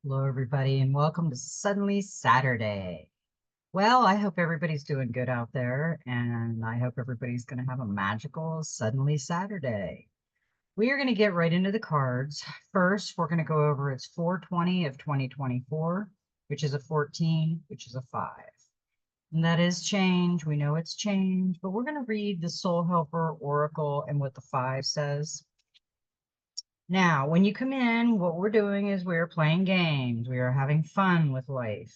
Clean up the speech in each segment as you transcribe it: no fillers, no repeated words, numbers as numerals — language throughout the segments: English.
Hello, everybody, and welcome to Suddenly Saturday. Well, I hope everybody's doing good out there, and I hope everybody's going to have a magical Suddenly Saturday. We are going to get right into the cards. First, we're going to go over it's 420 of 2024, which is a 14, which is a 5. And that is change. We know it's change, but we're going to read the Soul Helper Oracle and what the 5 says. Now, when you come in, what we're doing is we're playing games. We are having fun with life.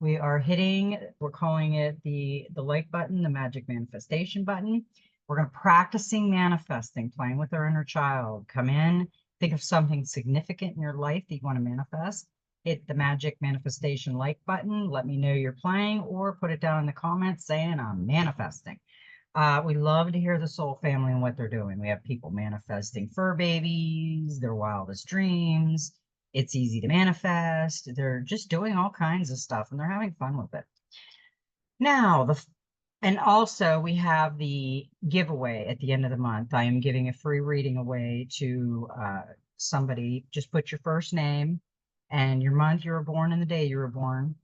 We are hitting, we're calling it the like button, the magic manifestation button. We're going to practicing manifesting, playing with our inner child. Come in, think of something significant in your life that you want to manifest. Hit the magic manifestation like button. Let me know you're playing, or put it down in the comments saying I'm manifesting. We love to hear the soul family and what they're doing. We have people manifesting fur babies, their wildest dreams. It's easy to manifest. They're just doing all kinds of stuff and they're having fun with it. Now, and also we have the giveaway at the end of the month. I am giving a free reading away to somebody. Just put your first name and your month you were born and the day you were born,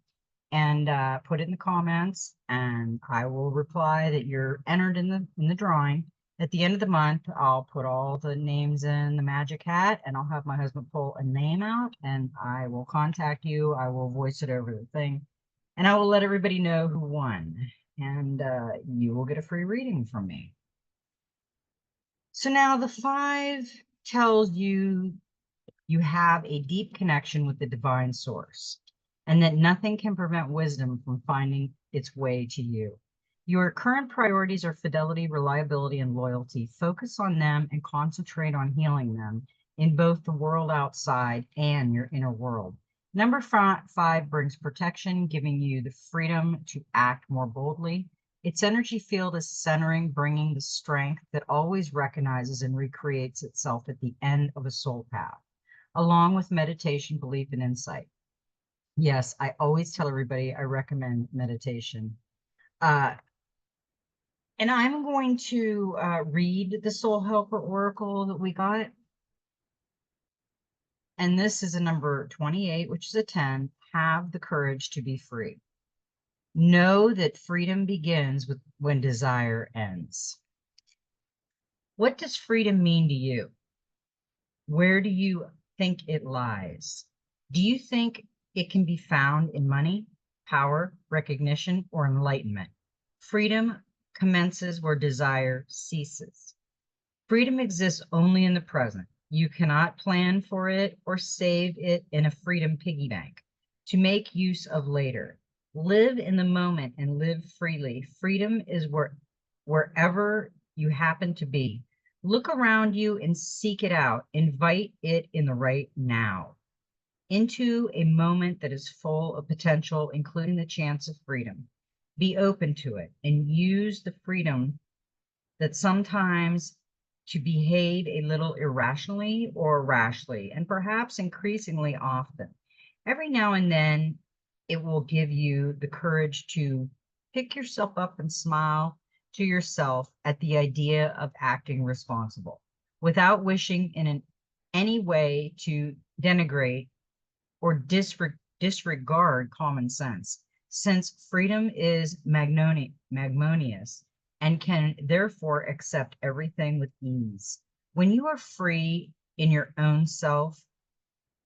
and put it in the comments, and I will reply that you're entered in the drawing. At the end of the month, I'll put all the names in the magic hat, and I'll have my husband pull a name out, and I will contact you. I will voice it over the thing, and I will let everybody know who won, and you will get a free reading from me. So now the 5 tells you you have a deep connection with the divine source, and that nothing can prevent wisdom from finding its way to you. Your current priorities are fidelity, reliability, and loyalty. Focus on them and concentrate on healing them in both the world outside and your inner world. Number 5 brings protection, giving you the freedom to act more boldly. Its energy field is centering, bringing the strength that always recognizes and recreates itself at the end of a soul path, along with meditation, belief, and insight. Yes, I always tell everybody I recommend meditation. And I'm going to read the Soul Helper Oracle that we got. And this is a number 28, which is a 10. Have the courage to be free. Know that freedom begins with when desire ends. What does freedom mean to you? Where do you think it lies? Do you think it can be found in money, power, recognition, or enlightenment? Freedom commences where desire ceases. Freedom exists only in the present. You cannot plan for it or save it in a freedom piggy bank to make use of later. Live in the moment and live freely. Freedom is wherever you happen to be. Look around you and seek it out. Invite it in the right now, into a moment that is full of potential, including the chance of freedom. Be open to it and use the freedom that sometimes to behave a little irrationally or rashly, and perhaps increasingly often. Every now and then, it will give you the courage to pick yourself up and smile to yourself at the idea of acting responsible without wishing in any way to denigrate or disregard common sense, since freedom is magnanimous and can therefore accept everything with ease. When you are free in your own self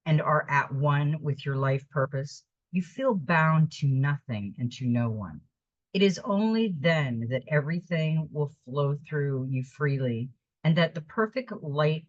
and are at one with your life purpose, you feel bound to nothing and to no one. It is only then that everything will flow through you freely, and that the perfect light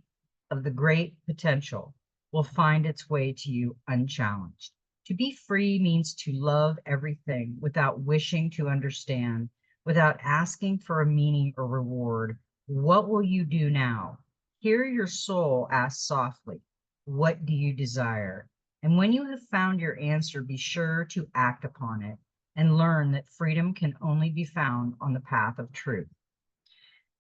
of the great potential will find its way to you unchallenged. To be free means to love everything without wishing to understand, without asking for a meaning or reward. What will you do now? Hear your soul ask softly, what do you desire? And when you have found your answer, be sure to act upon it and learn that freedom can only be found on the path of truth.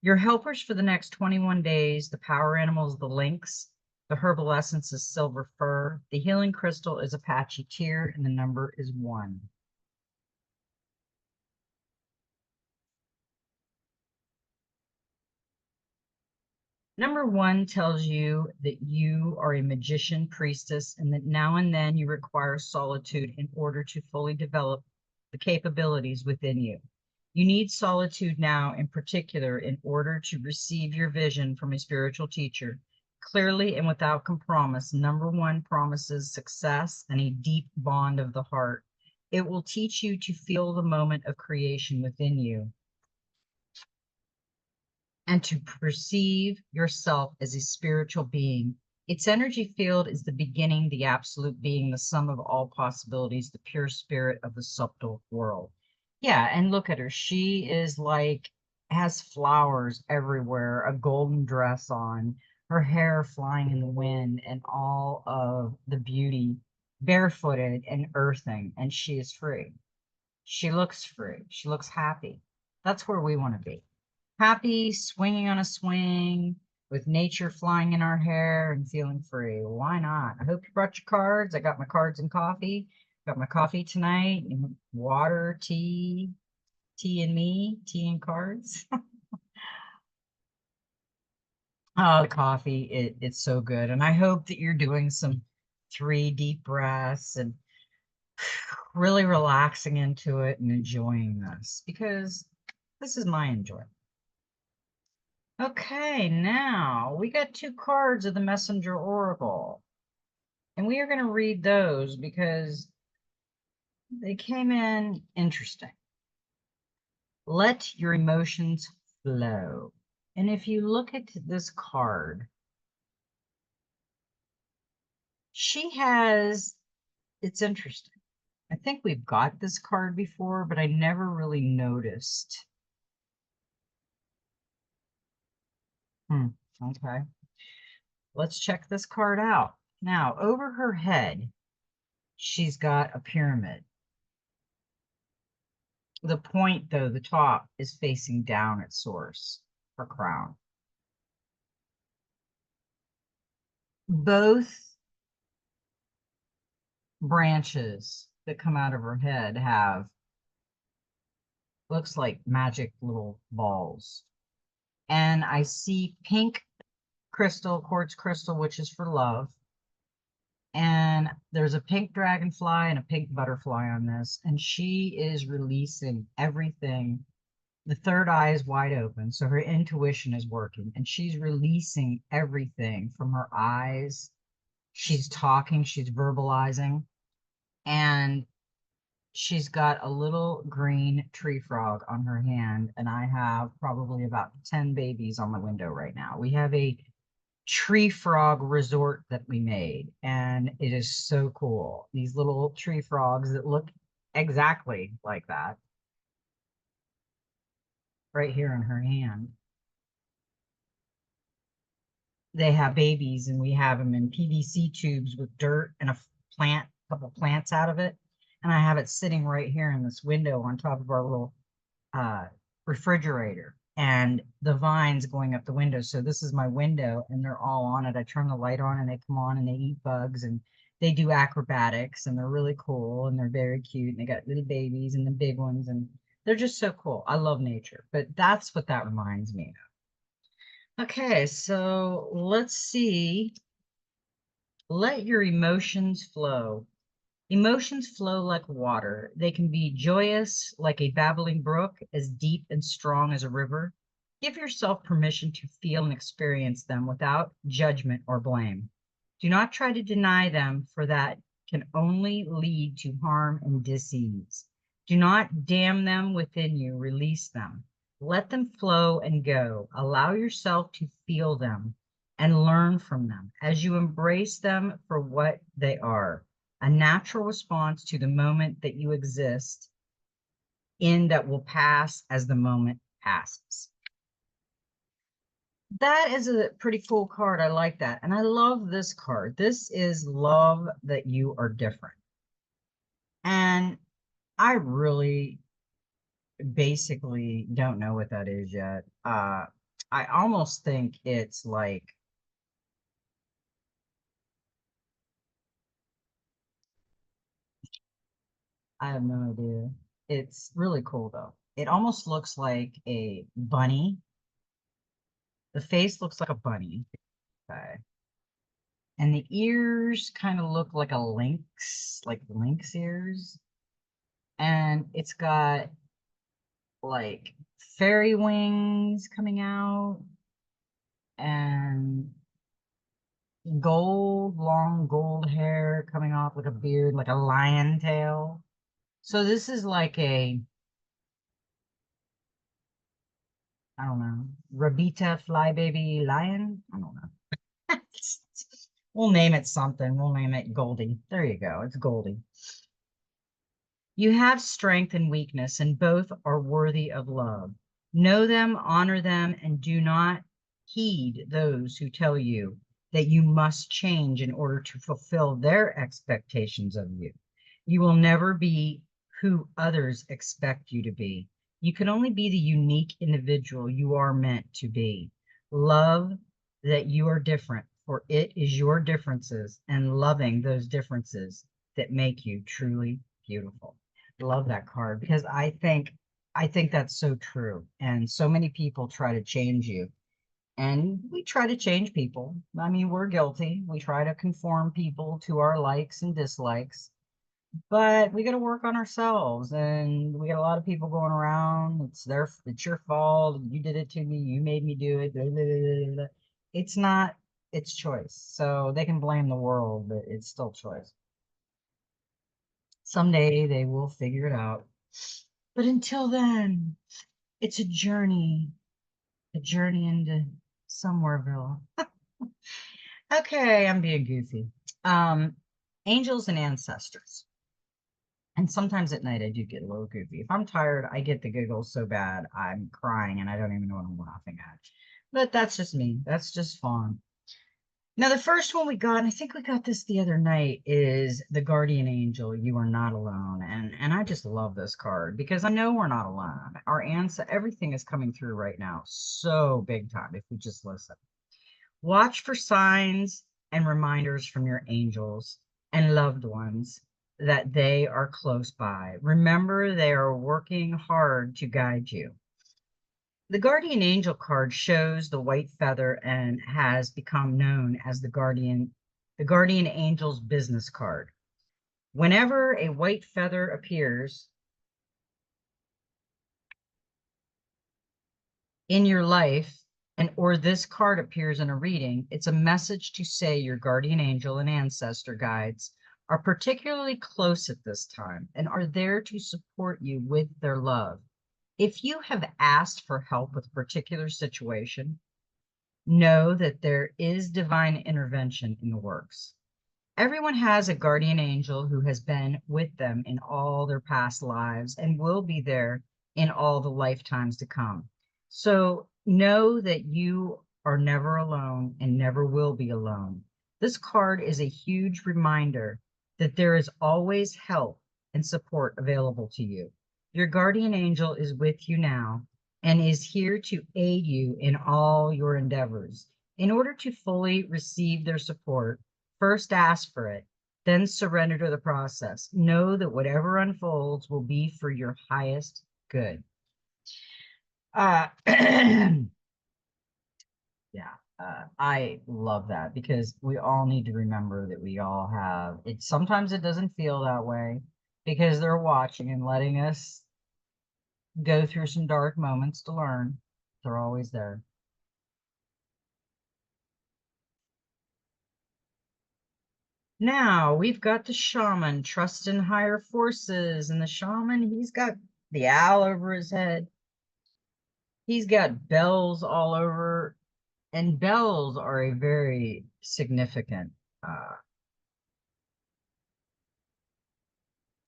Your helpers for the next 21 days, the power animals, the lynx, the herbal essence is silver fir, the healing crystal is Apache tear, and the number is 1. Number one tells you that you are a magician priestess and that now and then you require solitude in order to fully develop the capabilities within you. You need solitude now, in particular, in order to receive your vision from a spiritual teacher clearly and without compromise. Number one promises success and a deep bond of the heart. It will teach you to feel the moment of creation within you and to perceive yourself as a spiritual being. Its energy field is the beginning, the absolute being, the sum of all possibilities, the pure spirit of the subtle world. Yeah, and look at her. She is like, has flowers everywhere, a golden dress on, her hair flying in the wind, and all of the beauty, barefooted and earthing, and she is free. She looks free. She looks happy. That's where we want to be. Happy, swinging on a swing, with nature flying in our hair and feeling free. Why not? I hope you brought your cards. I got my cards and coffee. Got my coffee tonight, and water, tea, tea and me, tea and cards. Oh, the coffee, it's so good. And I hope that you're doing some 3 deep breaths and really relaxing into it and enjoying this, because this is my enjoyment. Okay, now we got 2 cards of the Messenger Oracle, and we are going to read those because they came in interesting. Let your emotions flow. And if you look at this card, it's interesting. I think we've got this card before, but I never really noticed. Okay. Let's check this card out. Now, over her head, she's got a pyramid. The point, though, the top is facing down at source, her crown. Both branches that come out of her head have, looks like magic little balls. And I see pink crystal, quartz crystal, which is for love. And there's a pink dragonfly and a pink butterfly on this. And she is releasing everything. The third eye is wide open, so her intuition is working, and she's releasing everything from her eyes. She's talking, she's verbalizing, and she's got a little green tree frog on her hand, and I have probably about 10 babies on the window right now. We have a tree frog resort that we made, and it is so cool. These little tree frogs that look exactly like that right here in her hand. They have babies, and we have them in PVC tubes with dirt and a couple plants out of it. And I have it sitting right here in this window on top of our little uh, refrigerator, and the vines going up the window. So this is my window, and they're all on it. I turn the light on, and they come on, and they eat bugs, and they do acrobatics, and they're really cool, and they're very cute. And they got little babies and the big ones, and they're just so cool. I love nature, but that's what that reminds me of. Okay, so let's see. Let your emotions flow. Emotions flow like water. They can be joyous like a babbling brook, as deep and strong as a river. Give yourself permission to feel and experience them without judgment or blame. Do not try to deny them, for that can only lead to harm and disease. Do not damn them within you, release them. Let them flow and go. Allow yourself to feel them and learn from them as you embrace them for what they are, a natural response to the moment that you exist in, that will pass as the moment passes. That is a pretty cool card. I like that. And I love this card. This is love that you are different. And I really basically don't know what that is yet. I almost think it's like, I have no idea. It's really cool though. It almost looks like a bunny The face looks like a bunny. Okay. And the ears kind of look like a lynx, like lynx ears. And it's got like fairy wings coming out and long gold hair coming off like a beard, like a lion tail. So this is like a, I don't know, Rabita flybaby lion. I don't know. We'll name it something. We'll name it Goldie. There you go. It's Goldie. You have strength and weakness, and both are worthy of love. Know them, honor them, and do not heed those who tell you that you must change in order to fulfill their expectations of you. You will never be who others expect you to be. You can only be the unique individual you are meant to be. Love that you are different, for it is your differences and loving those differences that make you truly beautiful. Love that card because I think that's so true. And so many people try to change you. And we try to change people. I mean, we're guilty. We try to conform people to our likes and dislikes. But we got to work on ourselves. And we got a lot of people going around. It's your fault. You did it to me. You made me do it. Blah, blah, blah, blah. It's not, it's choice. So they can blame the world, but it's still choice. Someday they will figure it out. But until then, it's a journey into Somewhereville. Okay, I'm being goofy. Um, Angels and ancestors. And sometimes at night I do get a little goofy. If I'm tired, I get the giggles so bad I'm crying and I don't even know what I'm laughing at. But that's just me. That's just fun. Now, the first one we got, and I think we got this the other night, is the Guardian Angel, You Are Not Alone. And I just love this card because I know we're not alone. Our answer, everything is coming through right now. So big time if we just listen. Watch for signs and reminders from your angels and loved ones that they are close by. Remember, they are working hard to guide you. The guardian angel card shows the white feather and has become known as the guardian angel's business card. Whenever a white feather appears in your life or this card appears in a reading, it's a message to say your guardian angel and ancestor guides are particularly close at this time and are there to support you with their love. If you have asked for help with a particular situation, know that there is divine intervention in the works. Everyone has a guardian angel who has been with them in all their past lives and will be there in all the lifetimes to come. So know that you are never alone and never will be alone. This card is a huge reminder that there is always help and support available to you. Your guardian angel is with you now and is here to aid you in all your endeavors. In order to fully receive their support, first ask for it, then surrender to the process. Know that whatever unfolds will be for your highest good. Yeah, I love that because we all need to remember that we all have it. Sometimes it doesn't feel that way because they're watching and letting us go through some dark moments to learn. They're always there. Now we've got the shaman, trust in higher forces, and the shaman, he's got the owl over his head. He's got bells all over, and bells are a very significant.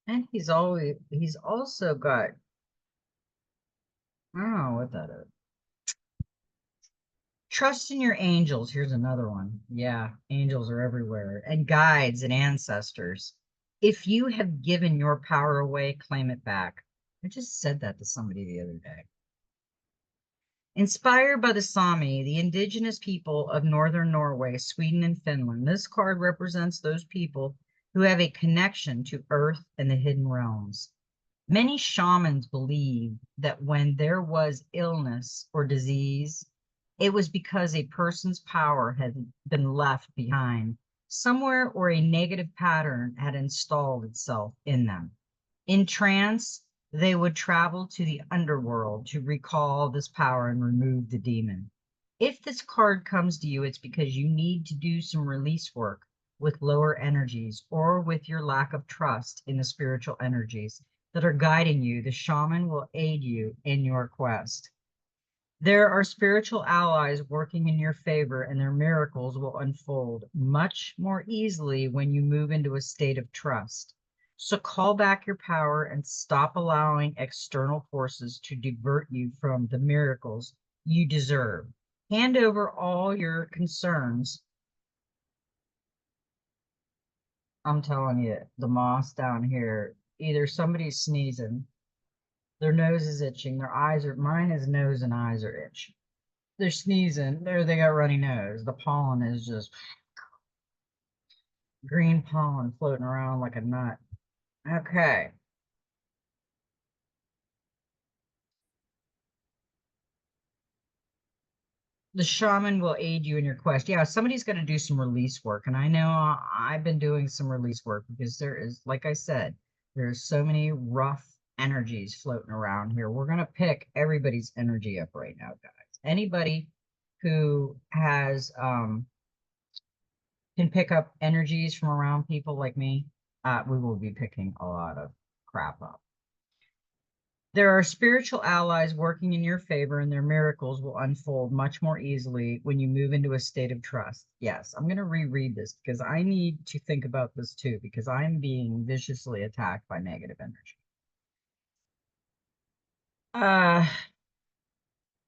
And he's also got, I don't know what that is. Trust in your angels. Here's another one. Yeah, angels are everywhere, and guides and ancestors. If you have given your power away, claim it back. I just said that to somebody the other day. Inspired by the Sami, the indigenous people of northern Norway, Sweden, and Finland, this card represents those people who have a connection to earth and the hidden realms. Many shamans believe that when there was illness or disease, It was because a person's power had been left behind somewhere, or a negative pattern had installed itself in them. In trance, they would travel to the underworld to recall this power and remove the demon. If this card comes to you, it's because you need to do some release work with lower energies, or with your lack of trust in the spiritual energies that are guiding you. The shaman will aid you in your quest. There are spiritual allies working in your favor, and their miracles will unfold much more easily when you move into a state of trust. So call back your power and stop allowing external forces to divert you from the miracles you deserve. Hand over all your concerns. I'm telling you, the moss down here, either somebody's sneezing, their nose is itching, their eyes are, mine is nose and eyes are itching. They're sneezing, they got runny nose. The pollen is just green pollen floating around like a nut. Okay. The shaman will aid you in your quest. Yeah, somebody's going to do some release work. And I know I've been doing some release work because there is, like I said, there's so many rough energies floating around here. We're going to pick everybody's energy up right now, guys. Anybody who has can pick up energies from around people like me, we will be picking a lot of crap up. There are spiritual allies working in your favor, and their miracles will unfold much more easily when you move into a state of trust. Yes, I'm going to reread this because I need to think about this too, because I'm being viciously attacked by negative energy.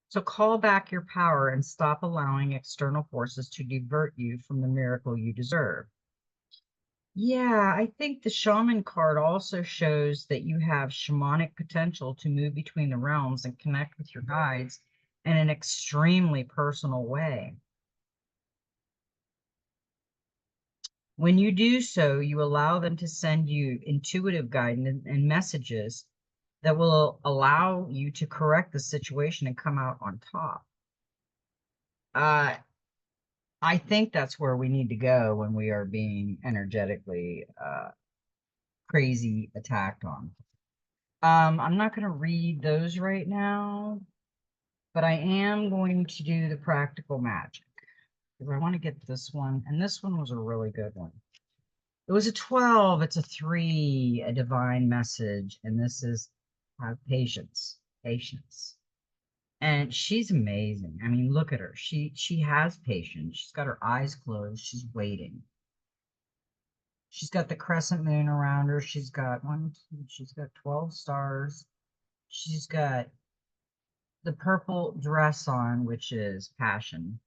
So call back your power and stop allowing external forces to divert you from the miracle you deserve. Yeah, I think the shaman card also shows that you have shamanic potential to move between the realms and connect with your guides in an extremely personal way. When you do so, you allow them to send you intuitive guidance and messages that will allow you to correct the situation and come out on top. I think that's where we need to go when we are being energetically crazy attacked on. I'm not going to read those right now, but I am going to do the practical magic because I want to get this one. And this one was a really good one. It was a 12. It's a 3, a divine message. And this is have patience, patience. And she's amazing. I mean, look at her. She has patience. She's got her eyes closed. She's waiting. She's got the crescent moon around her. She's got she's got 12 stars. She's got the purple dress on, which is passion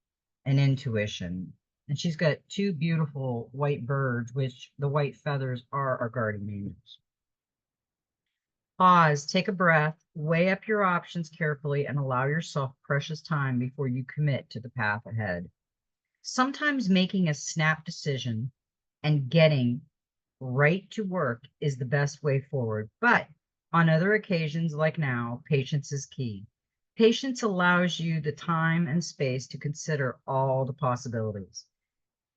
and intuition. And she's got 2 beautiful white birds, which the white feathers are our guardian angels. Pause, take a breath, weigh up your options carefully, and allow yourself precious time before you commit to the path ahead. Sometimes making a snap decision and getting right to work is the best way forward, but on other occasions, like now, patience is key. Patience allows you the time and space to consider all the possibilities.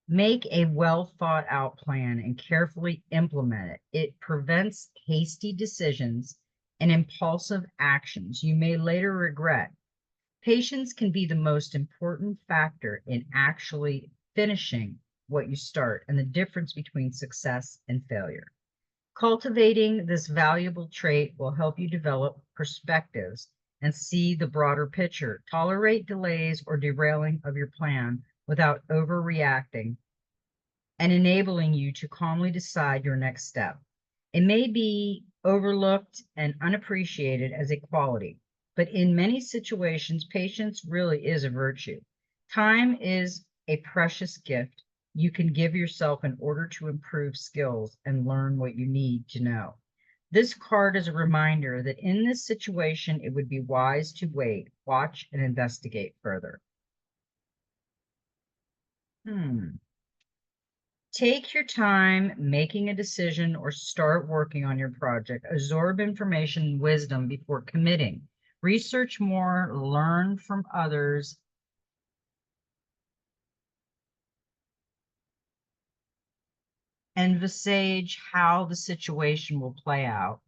Make a well thought out plan and carefully implement it. It prevents hasty decisions and impulsive actions you may later regret. Patience can be the most important factor in actually finishing what you start and the difference between success and failure. Cultivating this valuable trait will help you develop perspectives and see the broader picture. Tolerate delays or derailing of your plan without overreacting and enabling you to calmly decide your next step. It may be overlooked and unappreciated as a quality, but in many situations, patience really is a virtue. Time is a precious gift you can give yourself in order to improve skills and learn what you need to know. This card is a reminder that in this situation, it would be wise to wait, watch, and investigate further. Take your time making a decision or start working on your project. Absorb information and wisdom before committing. Research more, learn from others, envisage how the situation will play out.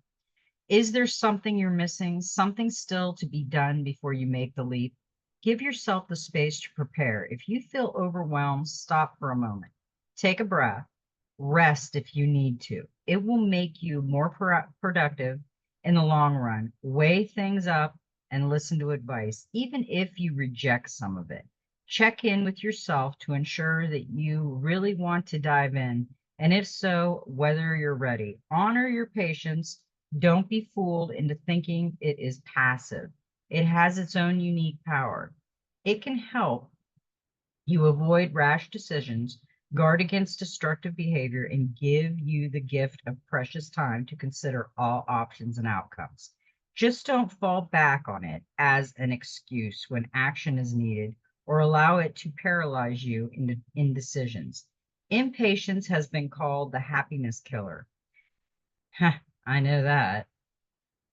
Is there something you're missing, something still to be done before you make the leap? Give yourself the space to prepare. If you feel overwhelmed, stop for a moment. Take a breath. Rest if you need to. It will make you more productive in the long run. Weigh things up and listen to advice, even if you reject some of it. Check in with yourself to ensure that you really want to dive in, and if so, whether you're ready. Honor your patience. Don't be fooled into thinking it is passive. It has its own unique power. It can help you avoid rash decisions, guard against destructive behavior, and give you the gift of precious time to consider all options and outcomes. Just don't fall back on it as an excuse when action is needed or allow it to paralyze you into indecisions. Impatience has been called the happiness killer. I know that.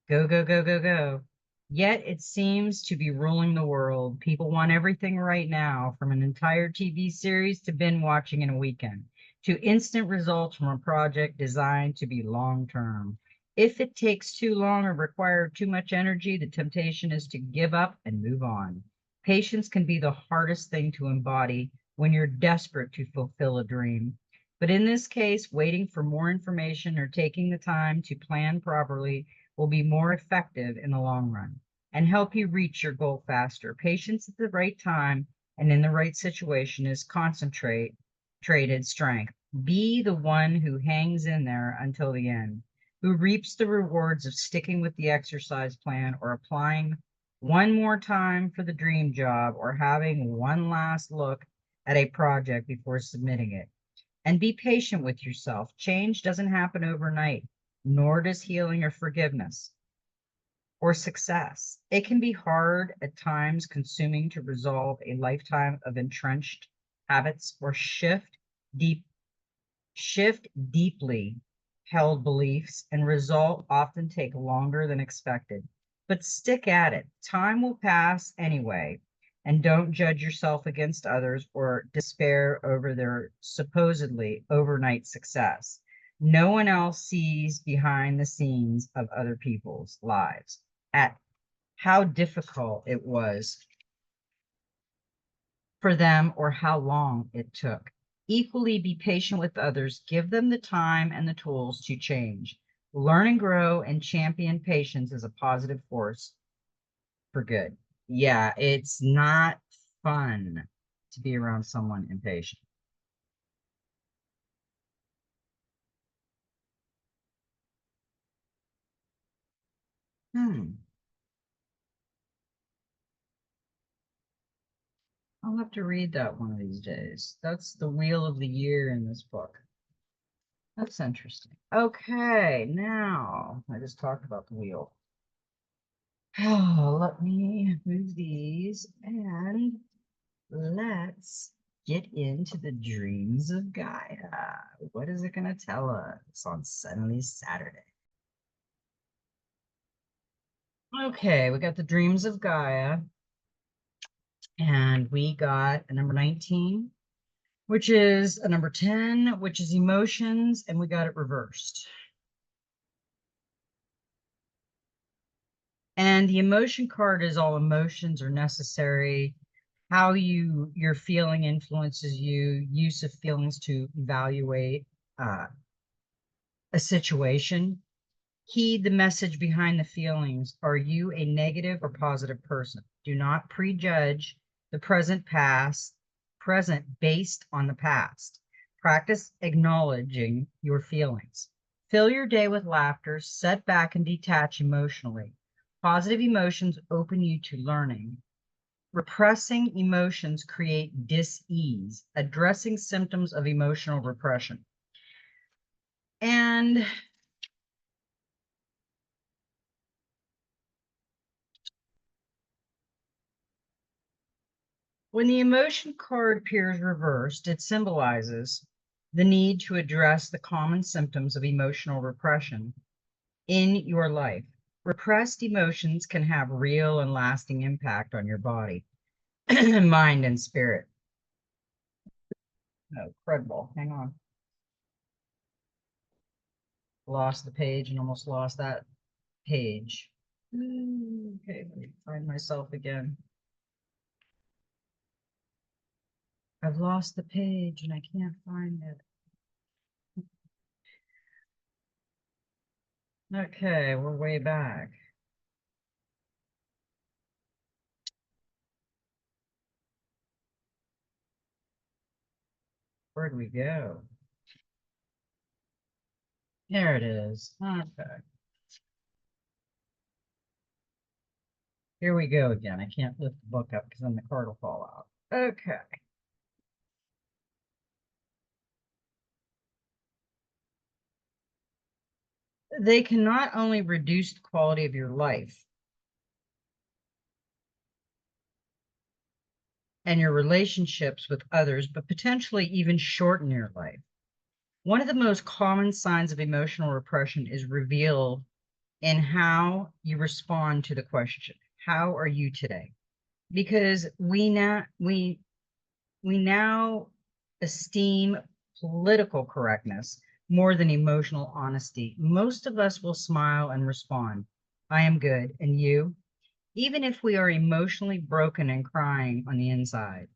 Go, go, go, go, go. Yet it seems to be ruling the world. People want everything right now, from an entire TV series to binge watching in a weekend, to instant results from a project designed to be long term. If it takes too long or requires too much energy, the temptation is to give up and move on. Patience can be the hardest thing to embody when you're desperate to fulfill a dream. But in this case, waiting for more information or taking the time to plan properly will be more effective in the long run and help you reach your goal faster. Patience at the right time and in the right situation is traded strength. Be the one who hangs in there until the end, who reaps the rewards of sticking with the exercise plan or applying one more time for the dream job or having one last look at a project before submitting it. And be patient with yourself. Change doesn't happen overnight, nor does healing or forgiveness or success. It can be hard at times, consuming to resolve a lifetime of entrenched habits or shift deeply held beliefs, and result often take longer than expected. But stick at it. Time will pass anyway, and don't judge yourself against others or despair over their supposedly overnight success. No one else sees behind the scenes of other people's lives at how difficult it was for them or how long it took. Equally, be patient with others. Give them the time and the tools to change. Learn and grow and champion patience as a positive force for good. Yeah, it's not fun to be around someone impatient. Hmm. I'll have to read that one of these days. That's the wheel of the year in this book. That's interesting. Okay, now I just talked about the wheel. Oh, let me move these and let's get into the dreams of Gaia. What is it going to tell us on Suddenly Saturday? Okay, we got the dreams of Gaia, and we got a number 19, which is a number 10, which is emotions, and we got it reversed. And the emotion card is all emotions are necessary. How your feeling influences you, use of feelings to evaluate a situation. Heed the message behind the feelings. Are you a negative or positive person? Do not prejudge the present based on the past. Practice acknowledging your feelings. Fill your day with laughter, set back and detach emotionally. Positive emotions open you to learning. Repressing emotions create dis-ease, addressing symptoms of emotional repression. And when the emotion card appears reversed, it symbolizes the need to address the common symptoms of emotional repression in your life. Repressed emotions can have real and lasting impact on your body, mind, and spirit. Oh, crud ball. Hang on. Lost the page and almost lost that page. Okay, let me find myself again. I've lost the page and I can't find it. Okay, we're way back. Where'd we go? There it is. Okay. Here we go again. I can't lift the book up because then the card will fall out. Okay. They can not only reduce the quality of your life and your relationships with others, but potentially even shorten your life. One of the most common signs of emotional repression is revealed in how you respond to the question, how are you today? Because we now esteem political correctness more than emotional honesty. Most of us will smile and respond, I am good, and you? Even if we are emotionally broken and crying on the inside.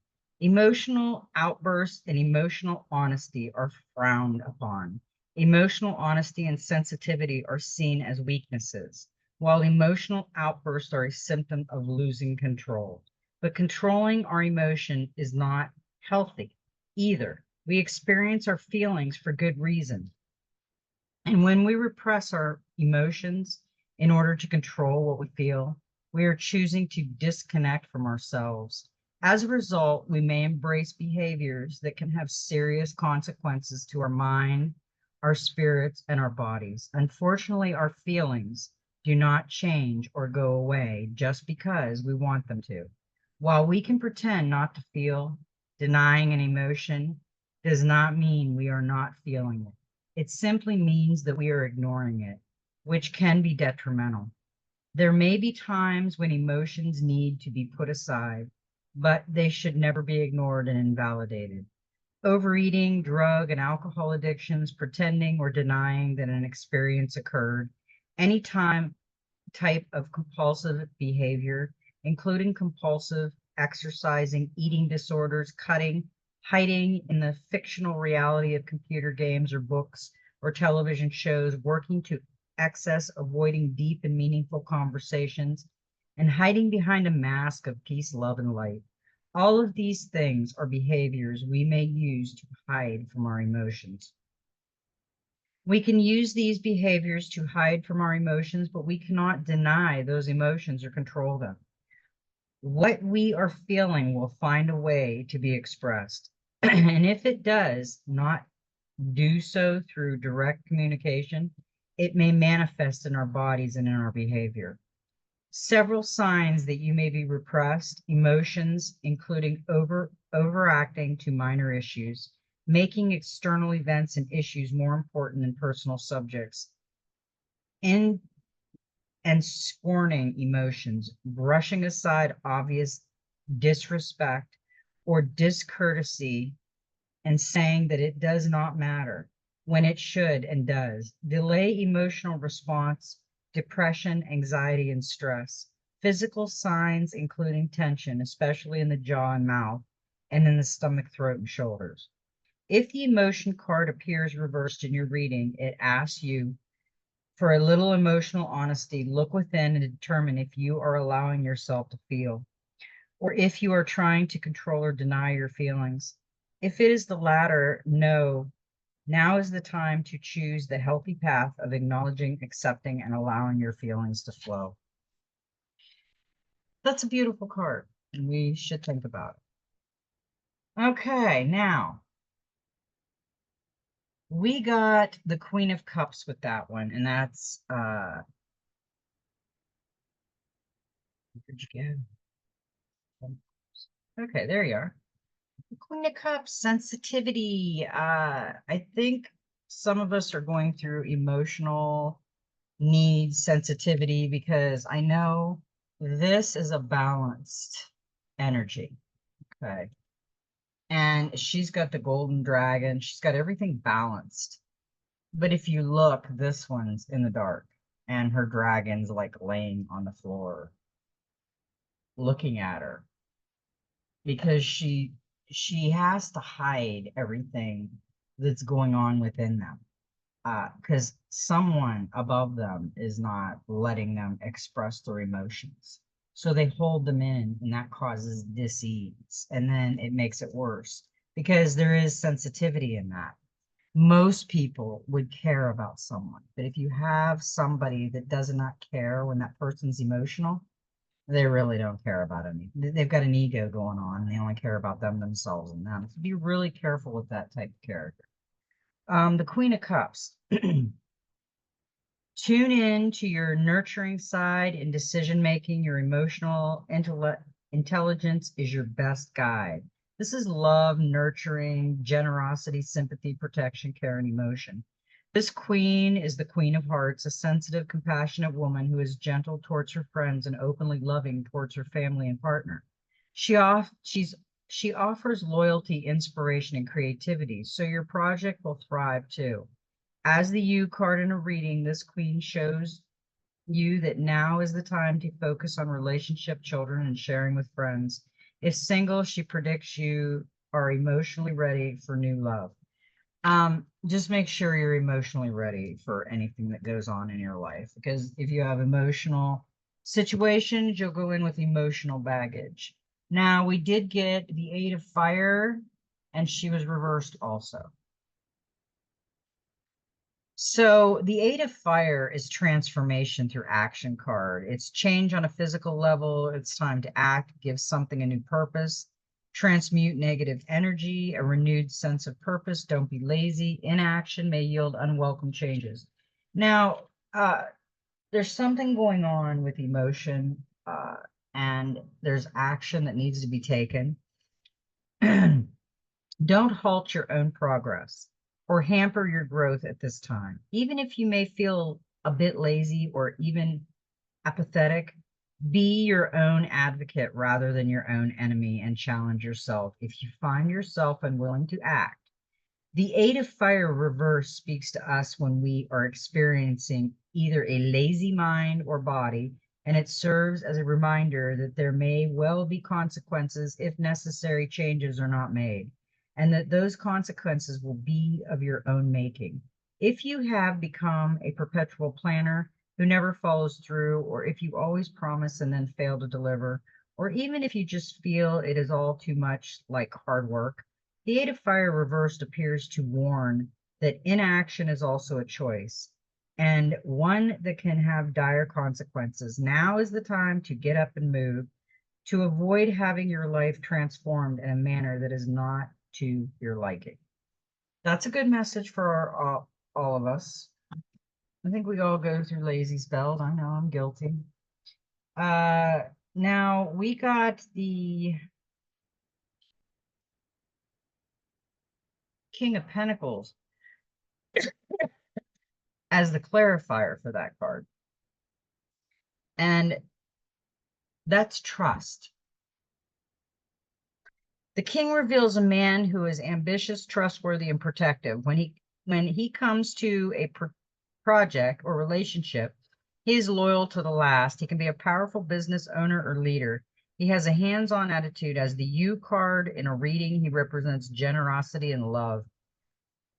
Emotional outbursts and emotional honesty are frowned upon. Emotional honesty and sensitivity are seen as weaknesses, while emotional outbursts are a symptom of losing control. But controlling our emotion is not healthy either. We experience our feelings for good reason. And when we repress our emotions in order to control what we feel, we are choosing to disconnect from ourselves. As a result, we may embrace behaviors that can have serious consequences to our mind, our spirits, and our bodies. Unfortunately, our feelings do not change or go away just because we want them to. While we can pretend not to feel, denying an emotion does not mean we are not feeling it. It simply means that we are ignoring it, which can be detrimental. There may be times when emotions need to be put aside, but they should never be ignored and invalidated. Overeating, drug and alcohol addictions, pretending or denying that an experience occurred, any type of compulsive behavior, including compulsive exercising, eating disorders, cutting, hiding in the fictional reality of computer games or books or television shows, working to excess, avoiding deep and meaningful conversations, and hiding behind a mask of peace, love, and light. All of these things are behaviors we may use to hide from our emotions. We can use these behaviors to hide from our emotions, but we cannot deny those emotions or control them. What we are feeling will find a way to be expressed. And if it does not do so through direct communication, it may manifest in our bodies and in our behavior. Several signs that you may be repressed emotions, including overacting to minor issues, making external events and issues more important than personal subjects, in and scorning emotions, brushing aside obvious disrespect or discourtesy and saying that it does not matter when it should and does, delay emotional response, depression, anxiety, and stress, physical signs, including tension, especially in the jaw and mouth, and in the stomach, throat, and shoulders. If the emotion card appears reversed in your reading, it asks you for a little emotional honesty. Look within and determine if you are allowing yourself to feel, or if you are trying to control or deny your feelings. If it is the latter, no. Now is the time to choose the healthy path of acknowledging, accepting, and allowing your feelings to flow. That's a beautiful card, and we should think about it. Okay, now we got the Queen of Cups with that one, and that's where'd you go? Okay, there you are. Queen of Cups, sensitivity. I think some of us are going through emotional needs, sensitivity, because I know this is a balanced energy. Okay. And she's got the golden dragon. She's got everything balanced. But if you look, this one's in the dark, and her dragon's like laying on the floor looking at her because she has to hide everything that's going on within them, because someone above them is not letting them express their emotions. So they hold them in, and that causes dis-ease. And then it makes it worse because there is sensitivity in that. Most people would care about someone, but if you have somebody that does not care when that person's emotional, they really don't care about any. They've got an ego going on, and they only care about them, themselves, and them. So be really careful with that type of character. The Queen of Cups. Tune in to your nurturing side in decision making. Your emotional intelligence is your best guide. This is love, nurturing, generosity, sympathy, protection, care, and emotion. This queen is the Queen of Hearts, a sensitive, compassionate woman who is gentle towards her friends and openly loving towards her family and partner. She offers loyalty, inspiration, and creativity, so your project will thrive too. As the U card in a reading, this queen shows you that now is the time to focus on relationship, children, and sharing with friends. If single, she predicts you are emotionally ready for new love. Just make sure you're emotionally ready for anything that goes on in your life, because if you have emotional situations, you'll go in with emotional baggage. Now, we did get the Eight of Fire, and she was reversed also. So the Eight of Fire is transformation through action card. It's change on a physical level. It's time to act, give something a new purpose, transmute negative energy, a renewed sense of purpose. Don't be lazy. Inaction may yield unwelcome changes. Now, there's something going on with emotion, and there's action that needs to be taken. Don't halt your own progress or hamper your growth at this time. Even if you may feel a bit lazy or even apathetic, be your own advocate rather than your own enemy and challenge yourself. If you find yourself unwilling to act, the Eight of Fire reverse speaks to us when we are experiencing either a lazy mind or body, and it serves as a reminder that there may well be consequences if necessary changes are not made, and that those consequences will be of your own making. If you have become a perpetual planner who never follows through, or if you always promise and then fail to deliver, or even if you just feel it is all too much like hard work, the Eight of Fire reversed appears to warn that inaction is also a choice, and one that can have dire consequences. Now is the time to get up and move, to avoid having your life transformed in a manner that is not to your liking. That's a good message for all of us. I think we all go through lazy spells. I know I'm guilty. Now we got the King of Pentacles as the clarifier for that card. And that's trust. The king reveals a man who is ambitious, trustworthy, and protective. When he comes to a project or relationship, he is loyal to the last. He can be a powerful business owner or leader. He has a hands-on attitude. As the U card in a reading, he represents generosity and love.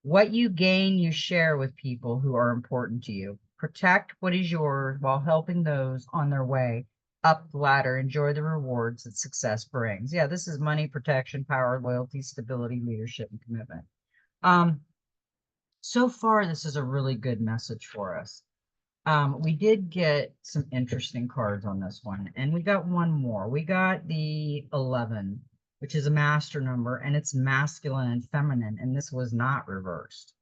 What you gain, you share with people who are important to you. Protect what is yours while helping those on their way up the ladder. Enjoy the rewards that success brings. Yeah, this is money, protection, power, loyalty, stability, leadership, and commitment. So far, this is a really good message for us. We did get some interesting cards on this one, and we got one more. We got the 11, which is a master number, and it's masculine and feminine, and this was not reversed.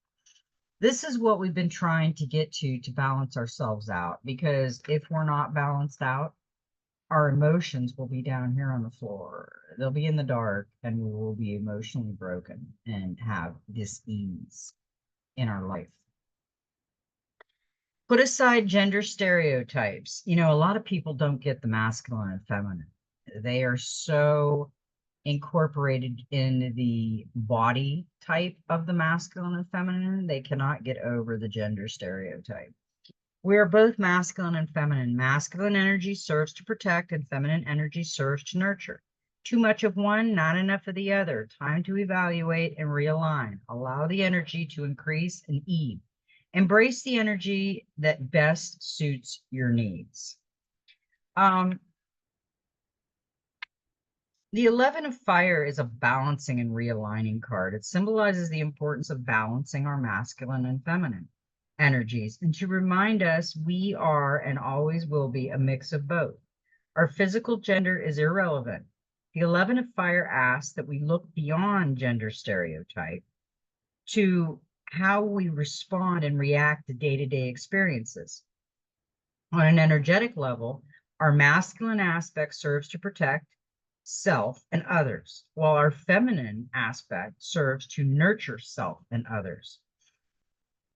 This is what we've been trying to get to balance ourselves out, because if we're not balanced out, our emotions will be down here on the floor. They'll be in the dark, and we will be emotionally broken and have dis-ease in our life. Put aside gender stereotypes. You know, a lot of people don't get the masculine and feminine. They are so incorporated in the body type of the masculine and feminine. They cannot get over the gender stereotype. We are both masculine and feminine. Masculine energy serves to protect, and feminine energy serves to nurture. Too much of one, not enough of the other. Time to evaluate and realign. Allow the energy to increase and ebb. Embrace the energy that best suits your needs. The 11 of Fire is a balancing and realigning card. It symbolizes the importance of balancing our masculine and feminine energies, and to remind us we are and always will be a mix of both. Our physical gender is irrelevant. The 11 of Fire asks that we look beyond gender stereotype to how we respond and react to day-to-day experiences. On an energetic level, our masculine aspect serves to protect self and others, while our feminine aspect serves to nurture self and others.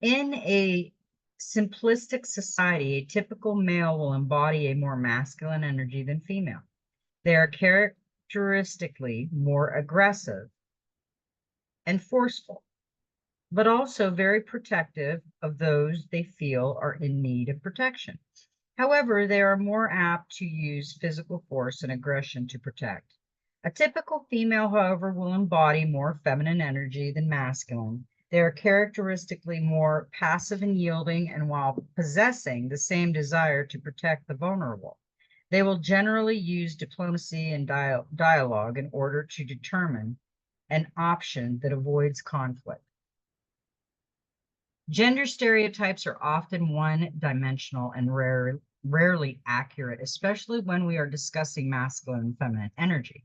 In a simplistic society, a typical male will embody a more masculine energy than female. They are characteristically more aggressive and forceful, but also very protective of those they feel are in need of protection. However, they are more apt to use physical force and aggression to protect. A typical female, however, will embody more feminine energy than masculine. They are characteristically more passive and yielding, and while possessing the same desire to protect the vulnerable, they will generally use diplomacy and dialogue in order to determine an option that avoids conflict. Gender stereotypes are often one-dimensional and rarely accurate, especially when we are discussing masculine and feminine energy.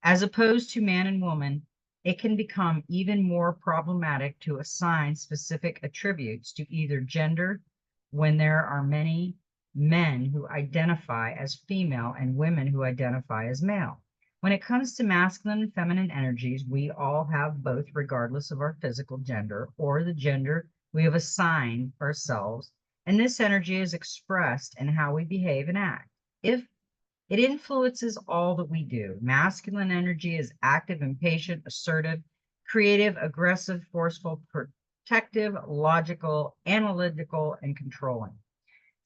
As opposed to man and woman, it can become even more problematic to assign specific attributes to either gender when there are many men who identify as female and women who identify as male. When it comes to masculine and feminine energies, we all have both, regardless of our physical gender or the gender we have assigned ourselves, and this energy is expressed in how we behave and act. If it influences all that we do, masculine energy is active, impatient, assertive, creative, aggressive, forceful, protective, logical, analytical, and controlling.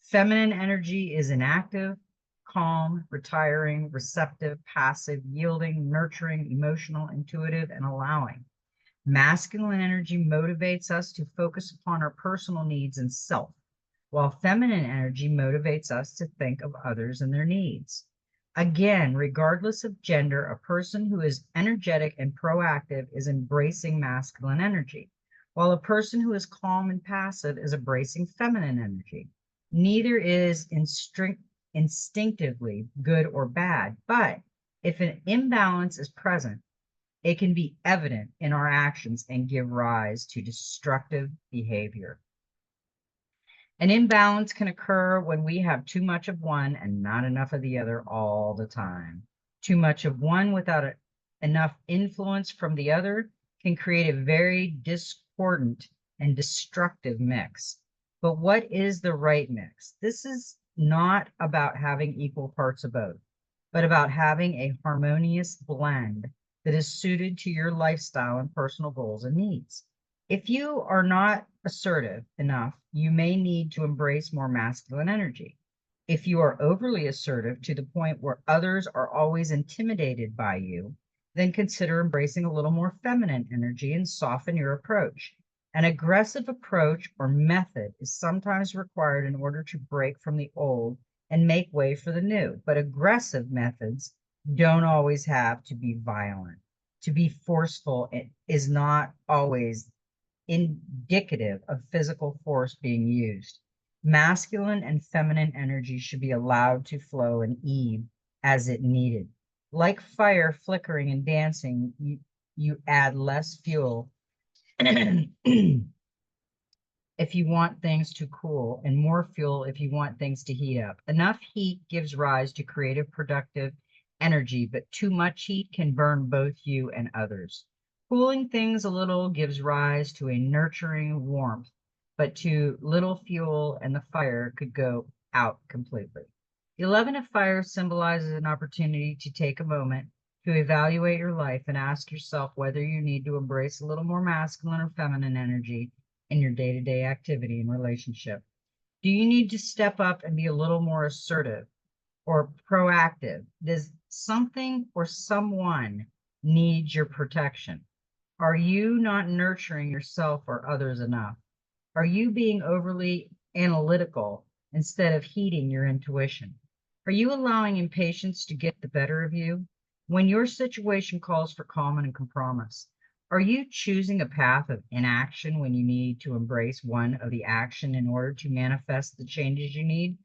Feminine energy is inactive, calm, retiring, receptive, passive, yielding, nurturing, emotional, intuitive, and allowing. Masculine energy motivates us to focus upon our personal needs and self, while feminine energy motivates us to think of others and their needs. Again, regardless of gender, a person who is energetic and proactive is embracing masculine energy, while a person who is calm and passive is embracing feminine energy. Neither is instinctively good or bad, but if an imbalance is present, it can be evident in our actions and give rise to destructive behavior. An imbalance can occur when we have too much of one and not enough of the other all the time. Too much of one without enough influence from the other can create a very discordant and destructive mix. But what is the right mix? This is not about having equal parts of both, but about having a harmonious blend that is suited to your lifestyle and personal goals and needs. If you are not assertive enough, you may need to embrace more masculine energy. If you are overly assertive to the point where others are always intimidated by you, then consider embracing a little more feminine energy and soften your approach. An aggressive approach or method is sometimes required in order to break from the old and make way for the new, but aggressive methods don't always have to be violent. To be forceful is not always indicative of physical force being used. Masculine and feminine energy should be allowed to flow and ebb as it needed. Like fire flickering and dancing, you add less fuel if you want things to cool, and more fuel if you want things to heat up. Enough heat gives rise to creative, productive energy, but too much heat can burn both you and others. Cooling things a little gives rise to a nurturing warmth, but too little fuel and the fire could go out completely. The 11 of Fire symbolizes an opportunity to take a moment to evaluate your life and ask yourself whether you need to embrace a little more masculine or feminine energy in your day-to-day activity and relationship. Do you need to step up and be a little more assertive or proactive? Does something or someone need your protection? Are you not nurturing yourself or others enough? Are you being overly analytical instead of heeding your intuition? Are you allowing impatience to get the better of you? When your situation calls for calm and compromise, are you choosing a path of inaction when you need to embrace one of the action in order to manifest the changes you need?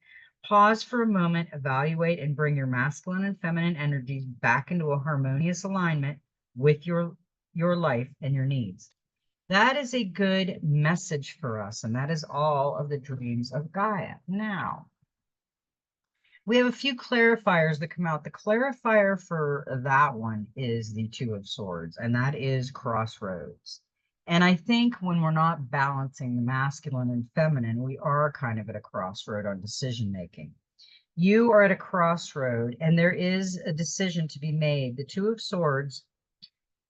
Pause for a moment, evaluate, and bring your masculine and feminine energies back into a harmonious alignment with your life and your needs. That is a good message for us, and that is all of the dreams of Gaia. Now, we have a few clarifiers that come out. The clarifier for that one is the Two of Swords, and that is crossroads. And I think when we're not balancing the masculine and feminine, we are kind of at a crossroad on decision making. You are at a crossroad, and there is a decision to be made. The Two of Swords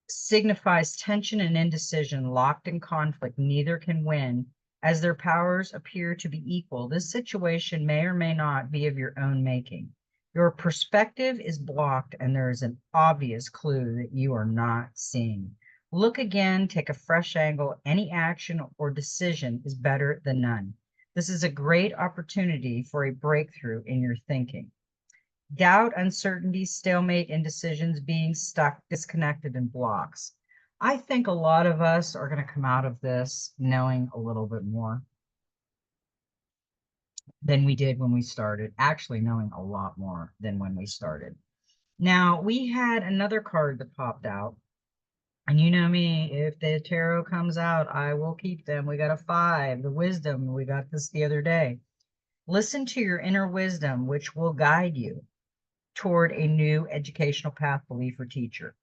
signifies tension and indecision, locked in conflict. Neither can win, as their powers appear to be equal. This situation may or may not be of your own making. Your perspective is blocked, and there is an obvious clue that you are not seeing. Look again, take a fresh angle. Any action or decision is better than none. This is a great opportunity for a breakthrough in your thinking. Doubt, uncertainty, stalemate, indecisions, being stuck, disconnected, and blocks. I think a lot of us are going to come out of this knowing a little bit more than we did when we started, actually knowing a lot more than when we started. Now, we had another card that popped out, and you know me, if the tarot comes out, I will keep them. We got a 5, the wisdom. We got this the other day. Listen to your inner wisdom, which will guide you toward a new educational path, belief, or teacher.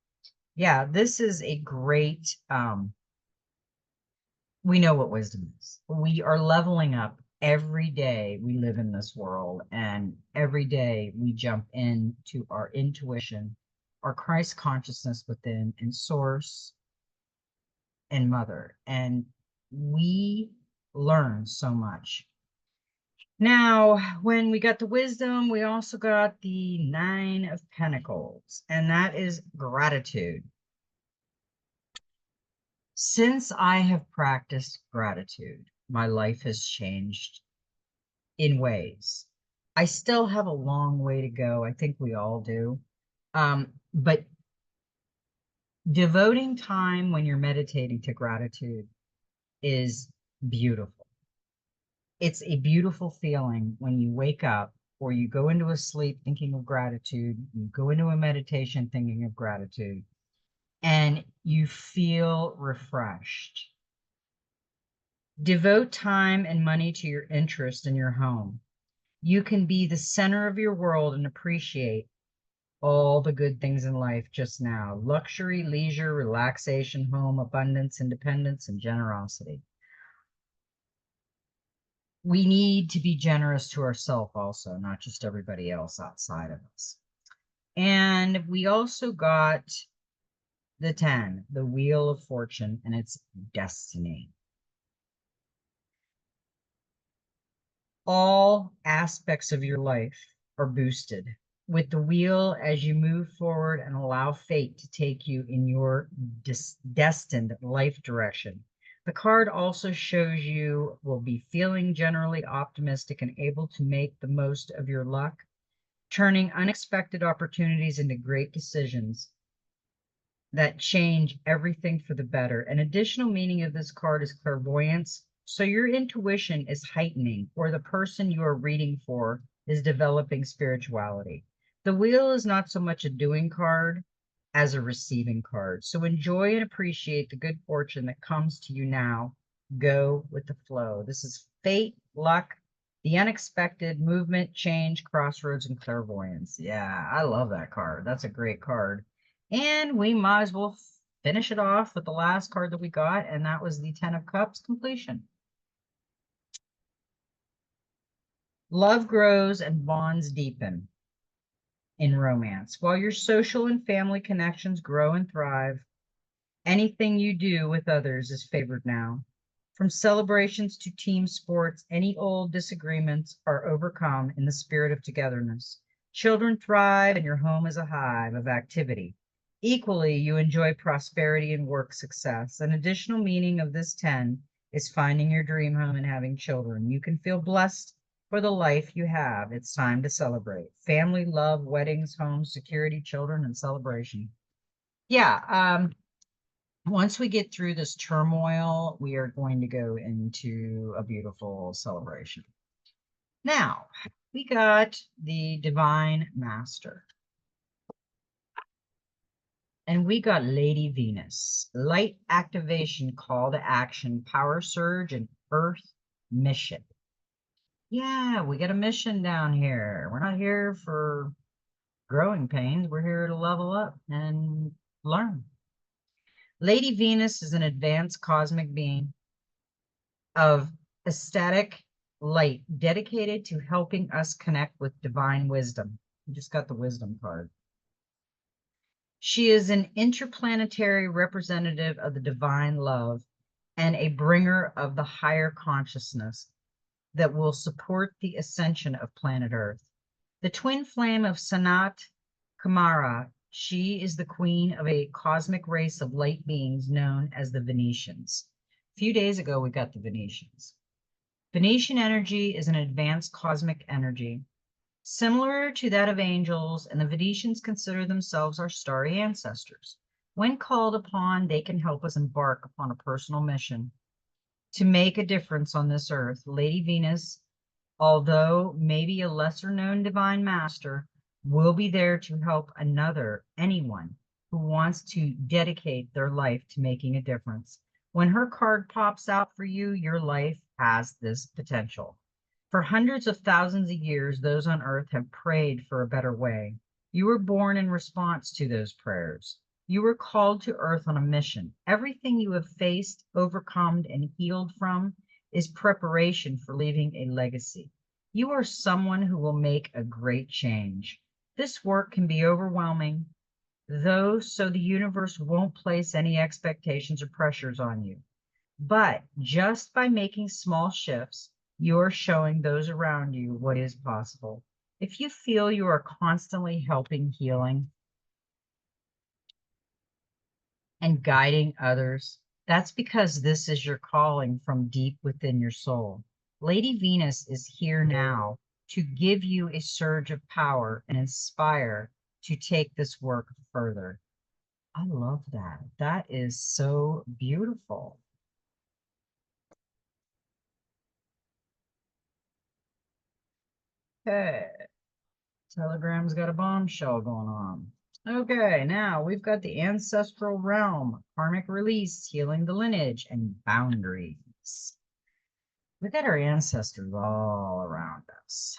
Yeah, this is a great, we know what wisdom is. We are leveling up every day we live in this world, and every day we jump into our intuition, our Christ consciousness within, and source and mother. And we learn so much. Now, when we got the wisdom, we also got the 9 of Pentacles, and that is gratitude. Since I have practiced gratitude, my life has changed in ways. I still have a long way to go. I think we all do. But devoting time when you're meditating to gratitude is beautiful. It's a beautiful feeling when you wake up or you go into a sleep thinking of gratitude, you go into a meditation thinking of gratitude, and you feel refreshed. Devote time and money to your interest in your home. You can be the center of your world and appreciate all the good things in life just now. Luxury, leisure, relaxation, home, abundance, independence, and generosity. We need to be generous to ourselves also, not just everybody else outside of us. And we also got the 10, the Wheel of Fortune, and its destiny. All aspects of your life are boosted with the wheel as you move forward and allow fate to take you in your destined life direction. The card also shows you will be feeling generally optimistic and able to make the most of your luck, turning unexpected opportunities into great decisions that change everything for the better. An additional meaning of this card is clairvoyance. So your intuition is heightening, or the person you are reading for is developing spirituality. The wheel is not so much a doing card as a receiving card. So enjoy and appreciate the good fortune that comes to you now. Go with the flow. This is fate, luck, the unexpected, movement, change, crossroads, and clairvoyance. Yeah, I love that card. That's a great card. And we might as well finish it off with the last card that we got, and that was the 10 of Cups, completion. Love grows and bonds deepen. in romance. While your social and family connections grow and thrive, anything you do with others is favored now. From celebrations to team sports, any old disagreements are overcome in the spirit of togetherness. Children thrive, and your home is a hive of activity. Equally, you enjoy prosperity and work success. An additional meaning of this 10 is finding your dream home and having children. You can feel blessed for the life you have. It's time to celebrate. Family, love, weddings, homes, security, children, and celebration. Yeah, once we get through this turmoil, we are going to go into a beautiful celebration. Now, we got the Divine Master. And we got Lady Venus. Light activation, call to action, power surge, and Earth mission. Yeah, we got a mission down here. We're not here for growing pains. We're here to level up and learn. Lady Venus is an advanced cosmic being of ecstatic light dedicated to helping us connect with divine wisdom. We just got the wisdom card. She is an interplanetary representative of the divine love and a bringer of the higher consciousness that will support the ascension of planet Earth. The twin flame of Sanat Kumara, she is the queen of a cosmic race of light beings known as the Venetians. A few days ago, we got the Venetians. Venetian energy is an advanced cosmic energy, similar to that of angels, and the Venetians consider themselves our starry ancestors. When called upon, they can help us embark upon a personal mission to make a difference on this earth. Lady Venus, although maybe a lesser known divine master, will be there to help anyone who wants to dedicate their life to making a difference. When her card pops out for you, your life has this potential. For hundreds of thousands of years, those on earth have prayed for a better way. You were born in response to those prayers. You were called to earth on a mission. Everything you have faced, overcome, and healed from is preparation for leaving a legacy. You are someone who will make a great change. This work can be overwhelming, though, so the universe won't place any expectations or pressures on you. But just by making small shifts, you are showing those around you what is possible. If you feel you are constantly helping, healing, and guiding others, that's because this is your calling from deep within your soul. Lady Venus is here now to give you a surge of power and inspire to take this work further. I love that. That is so beautiful. Okay. Telegram's got a bombshell going on. Okay, now we've got the ancestral realm, karmic release, healing the lineage, and boundaries. We got our ancestors all around us.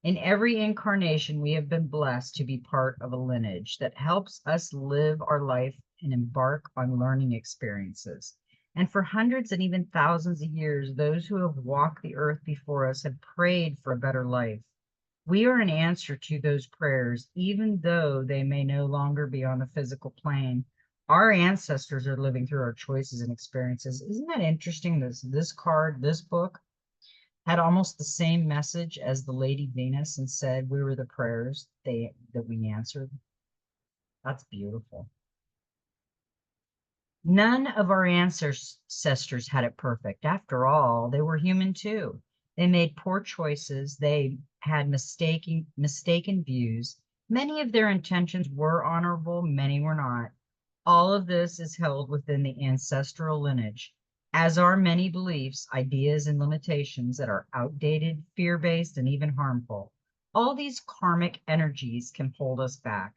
In every incarnation, we have been blessed to be part of a lineage that helps us live our life and embark on learning experiences. And for hundreds and even thousands of years, those who have walked the earth before us have prayed for a better life. We are an answer to those prayers, even though they may no longer be on the physical plane. Our ancestors are living through our choices and experiences. Isn't that interesting? This card, this book, had almost the same message as the Lady Venus and said we were the prayers that we answered. That's beautiful. None of our ancestors had it perfect. After all, they were human too. They made poor choices. They had mistaken views. Many of their intentions were honorable, many were not. All of this is held within the ancestral lineage, as are many beliefs, ideas, and limitations that are outdated, fear-based, and even harmful. All these karmic energies can hold us back.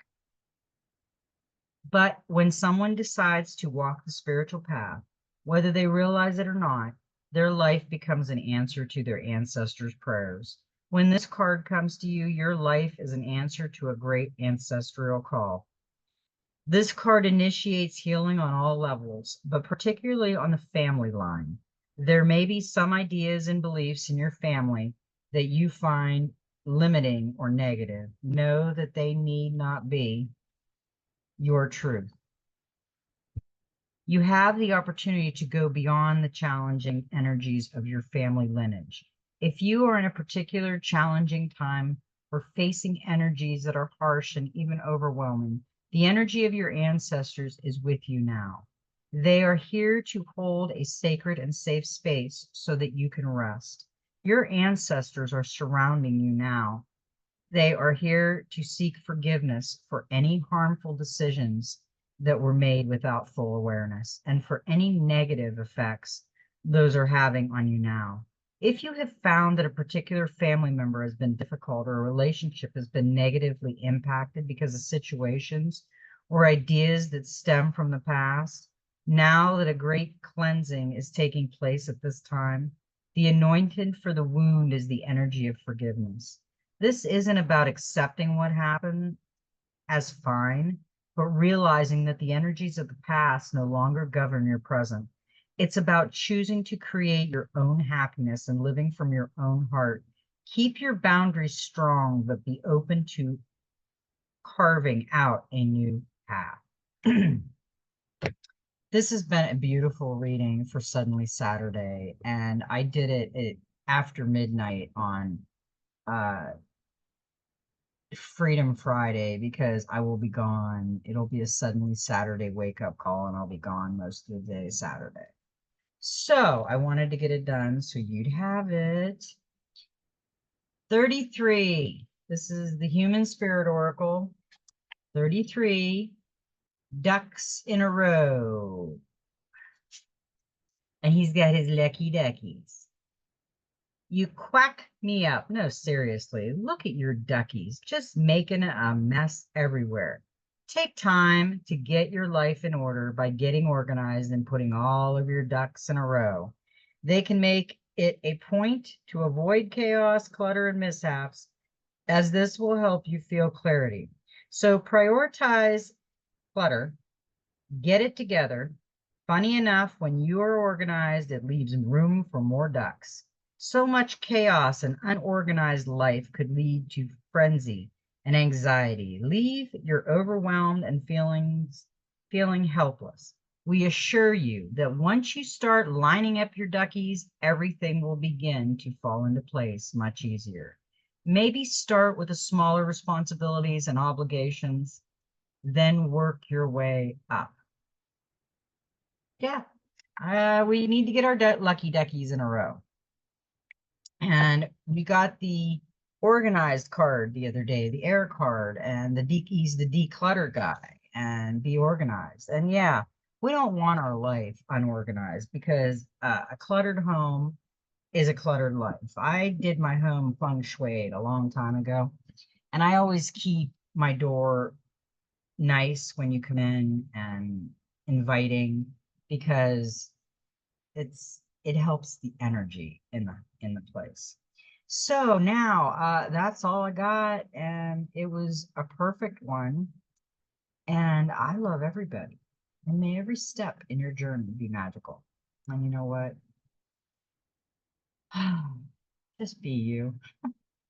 But when someone decides to walk the spiritual path, whether they realize it or not, their life becomes an answer to their ancestors' prayers. When this card comes to you, your life is an answer to a great ancestral call. This card initiates healing on all levels, but particularly on the family line. There may be some ideas and beliefs in your family that you find limiting, or negative, know that they need not be your truth. You have the opportunity to go beyond the challenging energies of your family lineage. If you are in a particular challenging time or facing energies that are harsh and even overwhelming, the energy of your ancestors is with you now. They are here to hold a sacred and safe space so that you can rest. Your ancestors are surrounding you now. They are here to seek forgiveness for any harmful decisions that were made without full awareness and for any negative effects those are having on you now. If you have found that a particular family member has been difficult or a relationship has been negatively impacted because of situations or ideas that stem from the past, now that a great cleansing is taking place at this time, the anointed for the wound is the energy of forgiveness. This isn't about accepting what happened as fine, but realizing that the energies of the past no longer govern your present. It's about choosing to create your own happiness and living from your own heart. Keep your boundaries strong, but be open to carving out a new path. This has been a beautiful reading for Suddenly Saturday, and I did it after midnight on Freedom Friday because I will be gone. It'll be a Suddenly Saturday wake up call, and I'll be gone most of the day Saturday. So I wanted to get it done so you'd have it. 33. This is the Human Spirit Oracle. 33 ducks in a row. And he's got his lucky duckies. You quack me up. No, seriously, look at your duckies, just making a mess everywhere. Take time to get your life in order by getting organized and putting all of your ducks in a row. They can make it a point to avoid chaos, clutter, and mishaps, as this will help you feel clarity. So prioritize clutter, get it together. Funny enough, when you are organized, it leaves room for more ducks. So much chaos and unorganized life could lead to frenzy and anxiety. Leave your overwhelmed and feeling helpless. We assure you that once you start lining up your duckies, everything will begin to fall into place much easier. Maybe start with the smaller responsibilities and obligations, then work your way up. Yeah, we need to get our lucky duckies in a row. And we got the organized card the other day, the air card, and he's the declutter guy and be organized. And yeah, we don't want our life unorganized because a cluttered home is a cluttered life. I did my home feng shui a long time ago, and I always keep my door nice when you come in and inviting because it helps the energy in the place. So now that's all I got, and it was a perfect one. And I love everybody, and may every step in your journey be magical. And you know what? Just be you.